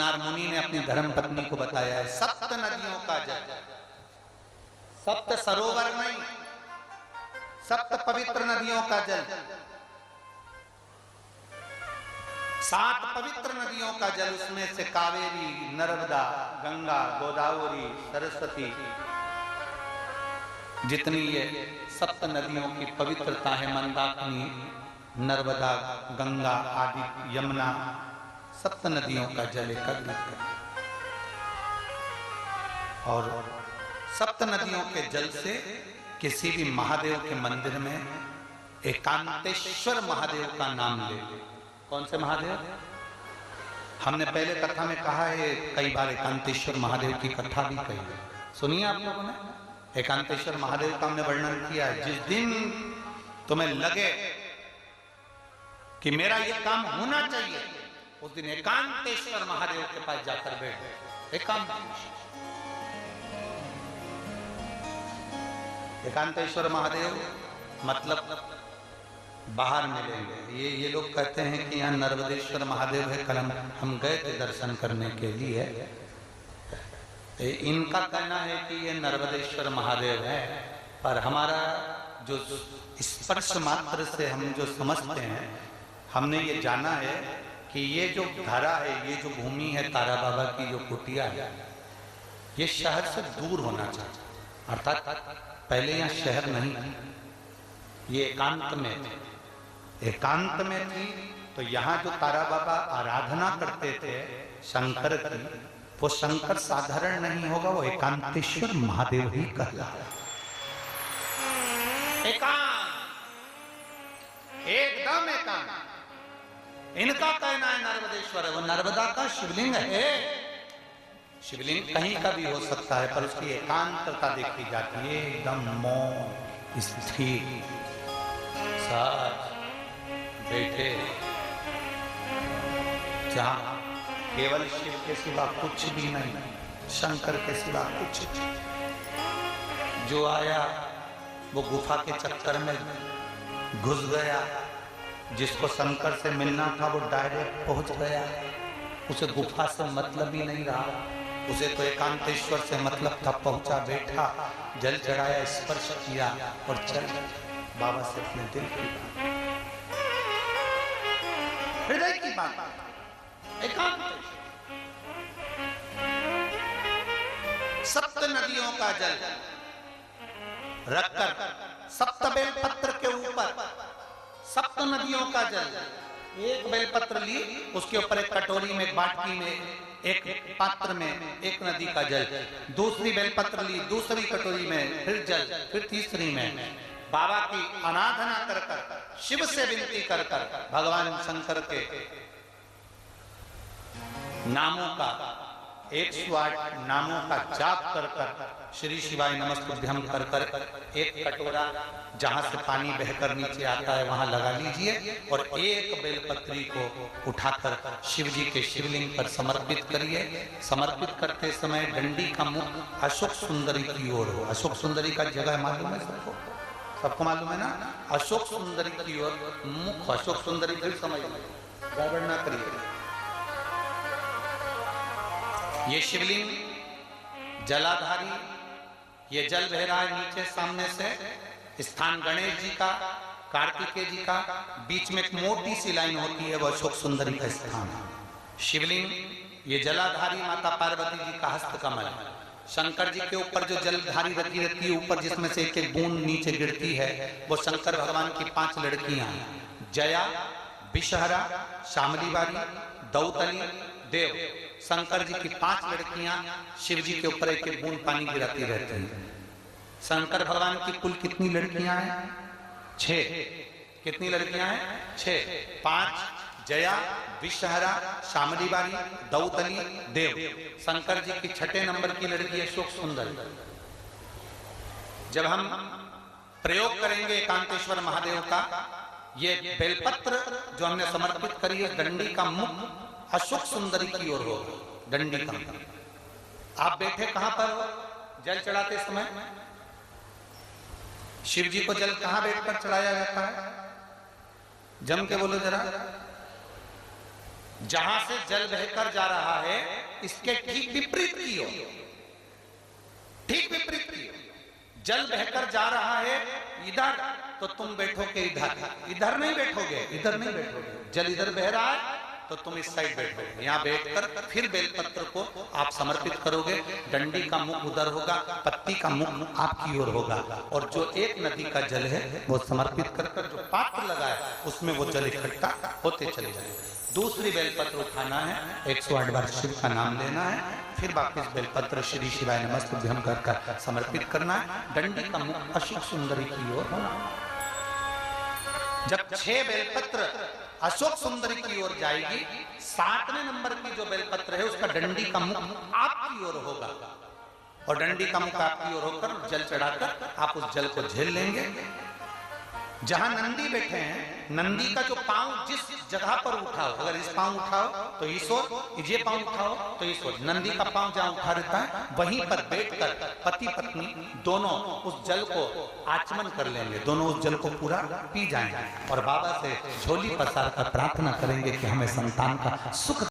शिवनार मुनि ने अपनी धर्म पत्नी को बताया है, 7 नदियों का जल, 7 सरोवर नहीं, 7 पवित्र नदियों का जल, 7 पवित्र नदियों का जल, उसमें से कावेरी, नर्मदा, गंगा, गोदावरी, सरस्वती, जितनी ये 7 नदियों की पवित्रता है, मंदाकिनी, नर्मदा, गंगा आदि, यमुना, 7 नदियों का जल एकत्रित कर और 7 नदियों के जल से किसी भी महादेव के मंदिर में एकांतेश्वर महादेव का नाम ले। कौन से महादेव? हमने पहले कथा में कहा है, कई बार एकांतेश्वर महादेव की कथा भी कही है, सुनिए आप लोगों ने। एकांतेश्वर महादेव का हमने वर्णन किया है। जिस दिन तुम्हें लगे कि मेरा ये काम होना चाहिए, उस दिन एकांतेश्वर महादेव के पास जाकर बैठ। एकांतेश्वर महादेव मतलब बाहर मिलेंगे। ये लोग कहते हैं कि यहाँ नर्मदेश्वर महादेव है, कल हम गए थे दर्शन करने के लिए। इनका कहना है कि ये नर्मदेश्वर महादेव है, पर हमारा जो स्पर्श मात्र से हम जो समझते हैं, हमने ये जाना है कि ये जो धरा है, ये जो भूमि है, तारा बाबा की जो कुटिया है, ये शहर से दूर होना चाहिए। अर्थात पहले यहाँ शहर नहीं थी, ये एकांत में थे। एकांत में थी तो यहाँ जो तारा बाबा आराधना करते थे शंकर की, वो शंकर साधारण नहीं होगा, वो एकांतेश्वर महादेव ही कहलाता। एकांत, एकदम एकांत। इनका कहना है नर्मदेश्वर है, वो नर्मदा का शिवलिंग है। शिवलिंग कहीं का भी हो सकता है, पर उसकी एकांतता देखी जाती है, एकदम मौन, स्थिर, साथ बैठे, जहां केवल शिव के सिवा कुछ भी नहीं, शंकर के सिवा कुछ नहीं। जो आया वो गुफा के चक्कर में घुस गया, जिसको शंकर से मिलना था वो डायरेक्ट पहुंच गया, उसे गुफा से मतलब ही नहीं रहा, उसे तो एकांतेश्वर से मतलब था। पहुंचा, बैठा, जल चढ़ाया, स्पर्श किया और चल बाबा से अपने दिल की बात, हृदय की बात, एकांत। 7 नदियों का जल रखकर 7 बेलपत्र के ऊपर 7 नदियों का जल, एक बेलपत्र ली, उसके ऊपर एक कटोरी में, बाटकी में, एक पात्र में एक नदी का जल, दूसरी बेलपत्र ली, दूसरी कटोरी में फिर जल, फिर तीसरी में बाबा की आराधना कर कर, शिव से विनती कर कर, भगवान शंकर के नामों का 108 नामों का जाप कर कर, श्री शिवाय नमस्तुभ्यं कर कर, एक कटोरा जहां से पानी बहकर नीचे आता है वहां लगा लीजिए और एक बेलपत्री को उठाकर शिव जी के शिवलिंग पर समर्पित करिए। समर्पित करते समय डंडी का मुख अशोक सुंदरी की ओर हो। अशोक सुंदरी का जगह मालूम है सबको? सबको मालूम है ना? अशोक सुंदरी की ओर मुख, अशोक सुंदरी भी समझ गड़बड़ ना करिए। ये शिवलिंग जलाधारी, ये जल बह रहा है नीचे सामने से, स्थान गणेश जी का, कार्तिकेय जी का, बीच में एक मोटी सी लाइन होती है, वो अशोक सुंदरी का स्थान है। शिवलिंग ये जलाधारी माता पार्वती जी का हस्त कमल, शंकर जी के ऊपर जो जलधारी रखी रहती है ऊपर, जिसमें से एक एक बूंद नीचे गिरती है, वो शंकर भगवान की 5 लड़कियां हैं, जया, विषहरा, शामलीवारी, दौतली, देव। शंकर जी की 5 लड़कियां शिव जी के ऊपर एक एक बूंद पानी गिराती रहती हैं। शंकर भगवान की कुल कितनी लड़कियां हैं? 6। कितनी लड़कियां हैं? 6। 5 जया, विषहरा, शामलीवारी, दौतली, देव। शंकर जी की 6 नंबर की लड़की है अशोक सुंदर। जब हम प्रयोग करेंगे एकांतेश्वर महादेव का, ये बेलपत्र जो हमने समर्पित करी है, डंडी का मुख अशोक सुंदरी की ओर हो, डंडी का। आप बैठे कहां पर हो? जल चढ़ाते समय शिव जी को जल कहां बैठकर चढ़ाया जाता है? जम के बोलो जरा। जहां से जल बहकर जा रहा है इसके ठीक विपरीत की ओर, ठीक विपरीत की ओर। जल बहकर जा रहा है इधर, तो तुम बैठोगे इधर, इधर नहीं बैठोगे, इधर नहीं बैठोगे। जल इधर बह रहा है तो तुम इस साइड बैठोगे। यहाँ बैठकर फिर बेलपत्र को आप समर्पित करोगे। डंडी का मुख उधर होगा, पत्ती का मुख आपकी ओर होगा, और जो एक नदी का जल है वो समर्पित कर कर जो पात्र लगा है उसमें वो जल इकट्ठा होते चले जाएंगे। दूसरी बेलपत्र उठाना है, 108 बार शिव का नाम लेना है, फिर वापिस बेलपत्र श्री शिवाय नमस्तुभ्यं कर समर्पित करना है। डंडी का मुख अशोक सुंदरी की ओर होना। जब 6 बेलपत्र अशोक सुंदरी की ओर जाएगी, 7वें नंबर की जो बेलपत्र है उसका डंडी का मुख आपकी ओर होगा, और डंडी का मुख आपकी ओर होकर जल चढ़ाकर आप उस जल को झेल लेंगे। जहां नंदी बैठे हैं, नंदी का जो पांव जिस जगह पर उठाओ, अगर इस पांव उठाओ तो इस ओर, ये पांव उठाओ तो इस ओर, नंदी का पांव जहां उठा रहता है वहीं पर बैठकर पति पत्नी दोनों उस जल को आचमन कर लेंगे, दोनों उस जल को पूरा पी जाएंगे और बाबा से झोली पसार कर प्रार्थना करेंगे कि हमें संतान का सुख